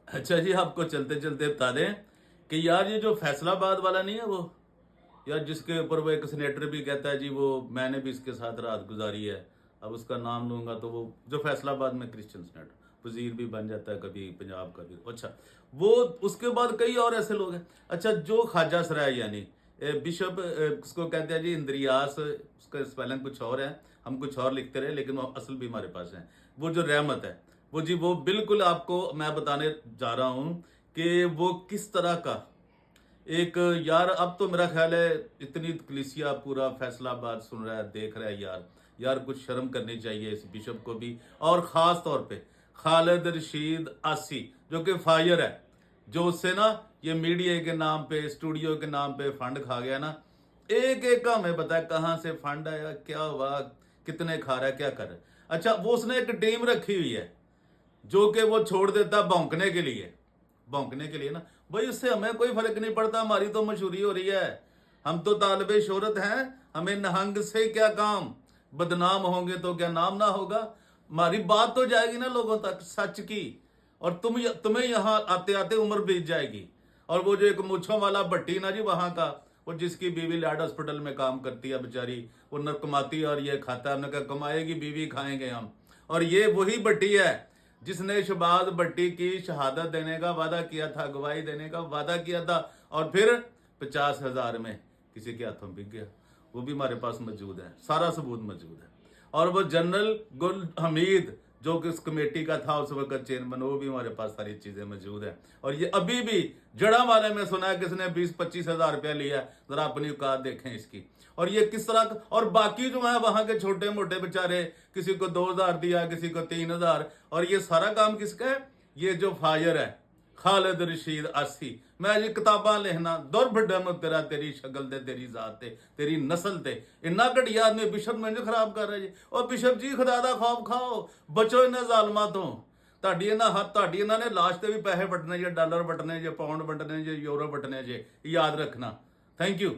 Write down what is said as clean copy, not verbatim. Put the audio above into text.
अच्छा जी, आपको चलते चलते बता दें कि यार ये जो फैसलाबाद वाला नहीं है वो, यार जिसके ऊपर वो एक सेनेटर भी कहता है जी वो मैंने भी इसके साथ रात गुजारी है, अब उसका नाम लूंगा तो वो जो फैसलाबाद में क्रिश्चियन सेनेटर वजीर भी बन जाता है कभी पंजाब का भी। अच्छा, वो उसके बाद कई और ऐसे लोग हैं। अच्छा, जो ख्वाजा सराय यानी बिशप उसको कहते हैं जी इंद्रियास, उसका स्पेलिंग कुछ और है, हम कुछ और लिखते रहे लेकिन वो असल भी हमारे पास है। वो जो रहमत है वो जी वो बिल्कुल आपको मैं बताने जा रहा हूं कि वो किस तरह का एक, यार अब तो मेरा ख्याल है इतनी कलीसिया पूरा फैसलाबाद सुन रहा है देख रहा है, यार यार कुछ शर्म करनी चाहिए इस बिशप को भी। और खास तौर पे खालिद रशीद आसी जो कि फायर है, जो उससे ना ये मीडिया के नाम पे स्टूडियो के नाम पे फंड खा गया ना, एक एक का हमें पता है कहां से फंड आया, क्या हुआ, कितने खा रहा है, क्या कर रहा है। अच्छा, वो उसने एक टीम रखी हुई है जो कि वो छोड़ देता भौंकने के लिए, भौंकने के लिए ना। भाई उससे हमें कोई फर्क नहीं पड़ता, हमारी तो मशहूरी हो रही है, हम तो तालिबे शोहरत हैं, हमें नहंग से क्या काम, बदनाम होंगे तो क्या नाम ना होगा। हमारी बात तो जाएगी ना लोगों तक सच की, और तुम्हें यहां आते आते उम्र बीत जाएगी। और वो जो एक मुछों वाला भट्टी ना जी वहां का, वो जिसकी बीवी लैड हॉस्पिटल में काम करती है बेचारी, वो न कमाती और ये खाता है, उन्होंने कहा कमाएगी बीवी खाएंगे हम। और ये वही भट्टी है जिसने शहबाज भट्टी की शहादत देने का वादा किया था, गवाही देने का वादा किया था, और फिर 50,000 में किसी के हाथों बिक गया। वो भी हमारे पास मौजूद है, सारा सबूत मौजूद है। और वो जनरल गुल हमीद जो कि उस कमेटी का था उस वक्त चेयरमैन, वो भी हमारे पास सारी चीजें मौजूद है। और ये अभी भी जड़ा वाले में सुना है किसने 20-25 हजार रुपया लिया, जरा अपनी औकात देखें इसकी। और ये किस तरह और बाकी जो है वहां के छोटे मोटे बेचारे, किसी को 2,000 दिया, किसी को 3,000। और ये सारा काम किसका है, ये जो फायर है खालिद रशीद आसी। मैं जी किताबां लिखना दुर्भडम तेरा, तेरी शक्ल ते तेरी जात ते तेरी नस्ल ते, इन्ना घटिया आदमी बिशप में खराब कर रहा जी। और बिशप जी खुदा दा खौफ खाओ, बचो इन्हां ਜ਼ਾਲਮਾਂ ਤੋਂ। ਤੁਹਾਡੀ ਇਹਨਾਂ ਨੇ ਲਾਸ਼ ਤੇ ਵੀ ਪੈਸੇ ਵਟਨੇ ਜੇ, ਡਾਲਰ ਵਟਨੇ ਜੇ, ਪਾਉਂਡ ਵਟਨੇ ਜੇ, ਯੂਰੋ ਵਟਨੇ ਜੇ, ਯਾਦ ਰੱਖਣਾ। Thank you.